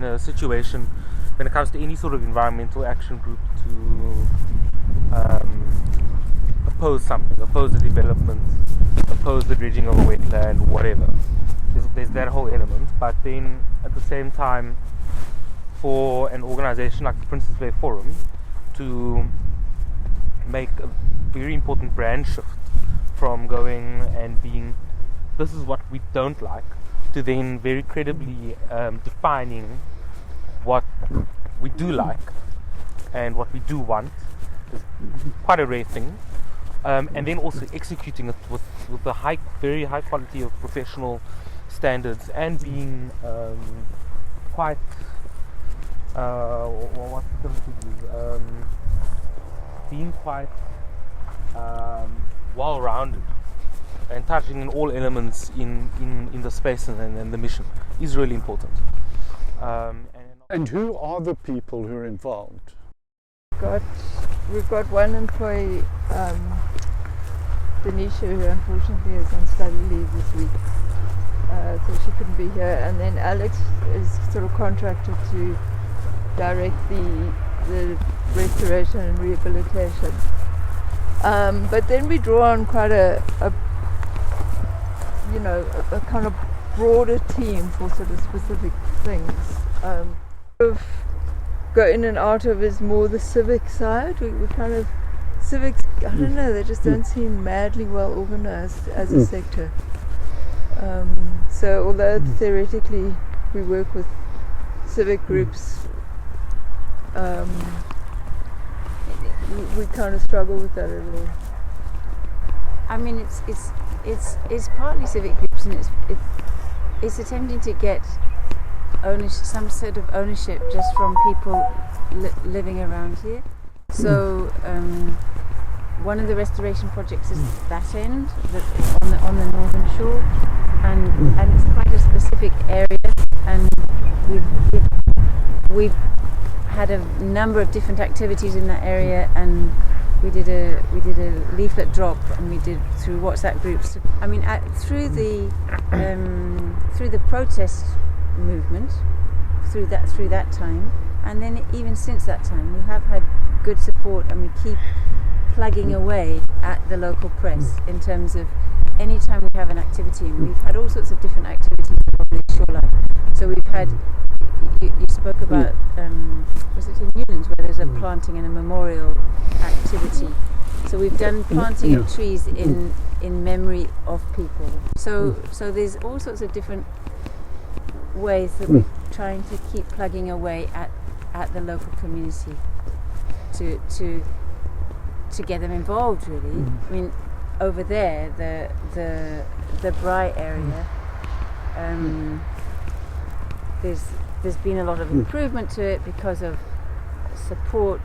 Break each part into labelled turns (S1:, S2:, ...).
S1: in a situation when it comes to any sort of environmental action group to oppose something, oppose the development, oppose the dredging of a wetland, whatever. There's that whole element, but then at the same time, for an organization like the Princess Vlei Forum to make a very important brand shift from going and being, this is what we don't like, to then very credibly defining what we do like and what we do want is quite a rare thing. And then also executing it with a very high quality of professional standards and being quite what's the term to use? Being quite well-rounded and touching in all elements in the space and the mission is really important.
S2: And who are the people who are involved?
S3: We've got one employee, Denisha, who unfortunately is on study leave this week, so she couldn't be here. And then Alex is sort of contracted to direct the restoration and rehabilitation. But then we draw on quite a kind of broader team for sort of specific things. Go in and out of is more the civic side. We kind of civics, I don't know, they just don't seem madly well organized as a sector. So although theoretically we work with civic groups, we kind of struggle with that a little.
S4: I mean, it's partly civic groups, and it's attempting to get ownership, some sort of ownership, just from people living around here. So one of the restoration projects is that end, on the northern shore, and it's quite a specific area, and we've had a number of different activities in that area, and we did a leaflet drop, and we did through WhatsApp groups. I mean, through the protest movement, through that time, and then even since that time, we have had good support, and we keep plugging away at the local press in terms of any time we have an activity, and we've had all sorts of different activities on the shoreline. So we've had, you spoke about, was it in Newlands, where there's a planting and a memorial activity. So we've done planting of trees in memory of people. So there's all sorts of different ways that we're trying to keep plugging away at the local community to get them involved, really. I mean, over there, the Bri area, there's been a lot of improvement to it because of support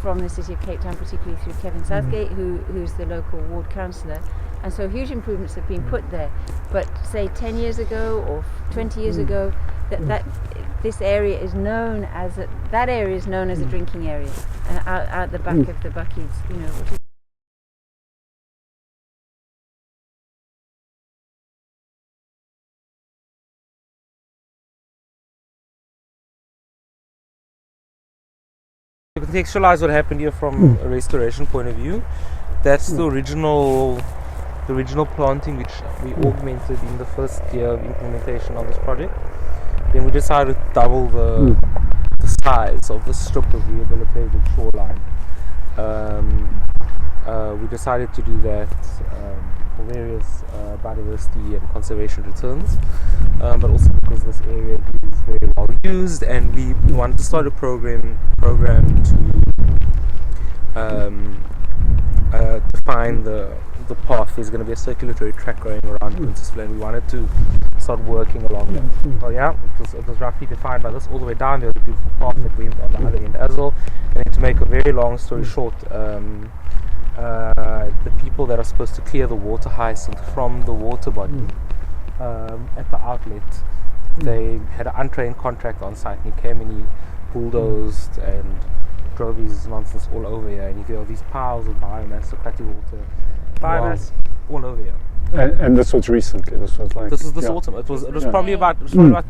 S4: from the City of Cape Town, particularly through Kevin Southgate, who's the local ward councillor, and so huge improvements have been put there. But say 10 years ago or 20 years ago, this area is known as a drinking area, and out the back of the buckets, you know.
S1: To contextualize what happened here from a restoration point of view, that's the original planting which we augmented in the first year of implementation of this project. Then we decided to double the size of the strip of rehabilitated shoreline. We decided to do that for various biodiversity and conservation returns, but also because this area is very well used, and we wanted to start a program to define the path. There's going to be a circulatory track going around Princess Vlei, and we wanted to start working along that. So yeah, it was roughly defined by this all the way down. There was a beautiful path that went on the other end as well. And then, to make a very long story short, the people that are supposed to clear the water hyacinth from the water body at the outlet, they had an untrained contractor on site, and he came and he bulldozed and drove his nonsense all over here, and you feel these piles of biomass, aquatic water, biomass all over here.
S2: And this was recently. This was like
S1: This is this autumn. It was probably about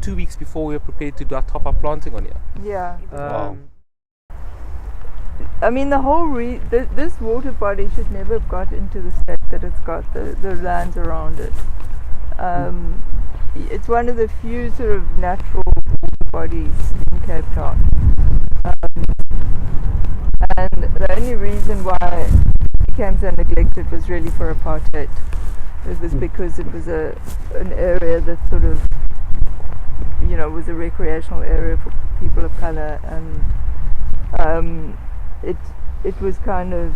S1: 2 weeks before we were prepared to do our top-up planting on here.
S3: Yeah.
S2: Wow.
S3: I mean, the whole this water body should never have got into the state that it's got, the lands around it. It's one of the few sort of natural water bodies in Cape Town. And the only reason why it became so neglected was really for apartheid. It was because it was an area that sort of, you know, was a recreational area for people of colour, and it was kind of,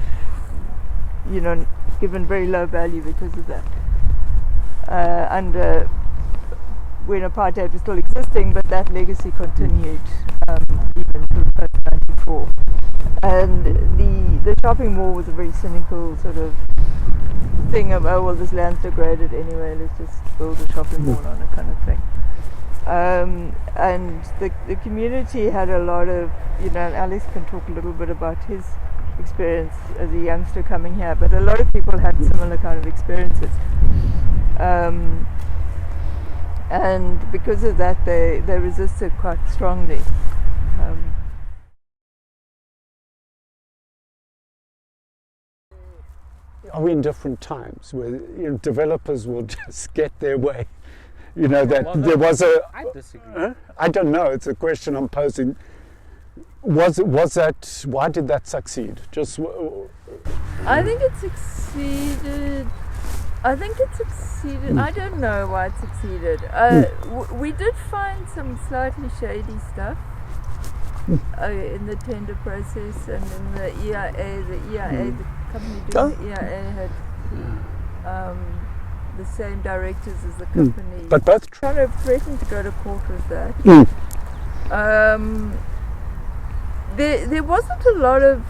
S3: you know, given very low value because of that. And when apartheid was still existing, but that legacy continued even through post-94. And the shopping mall was a very cynical sort of thing of, oh well, this land's degraded anyway, let's just build a shopping mall on it, kind of thing. And the community had a lot of, you know, and Alex can talk a little bit about his experience as a youngster coming here, but a lot of people had similar kind of experiences. And because of that, they resisted quite strongly.
S2: Are we in different times where, you know, developers will just get their way? You know, that there was
S1: I disagree.
S2: I don't know. It's a question I'm posing. Was that? Why did that succeed? Just.
S3: I think it succeeded. I don't know why it succeeded. We did find some slightly shady stuff in the tender process and in the EIA. The company doing the EIA had the same directors as the company.
S2: But both
S3: kind of threatened to go to court with that. There wasn't a lot of.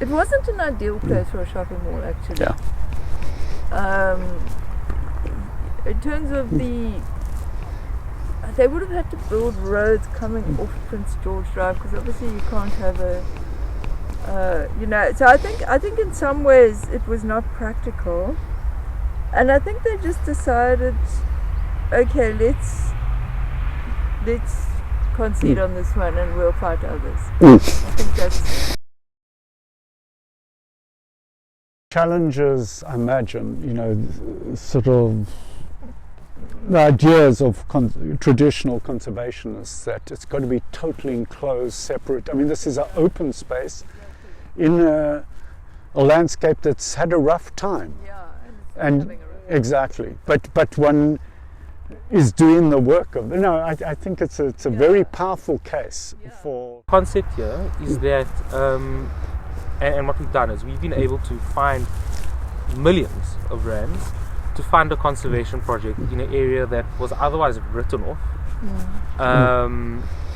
S3: It wasn't an ideal place for a shopping mall, actually.
S2: Yeah.
S3: In terms of they would have had to build roads coming off Prince George Drive, because obviously you can't have you know. So I think in some ways it was not practical, and I think they just decided, okay, let's concede on this one and we'll fight others. I think that's.
S2: Challenges, I imagine, you know, sort of the ideas of traditional conservationists that it's got to be totally enclosed, separate. I mean, this is an open space in a landscape that's had a rough time.
S3: Yeah,
S2: and exactly. But one is doing the work of. No, I think it's a very powerful case for.
S1: Concept here is that. And what we've done is we've been able to find millions of rands to fund a conservation project in an area that was otherwise written off.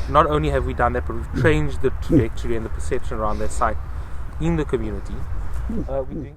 S1: Not only have we done that, but we've changed the trajectory and the perception around that site in the community. We're doing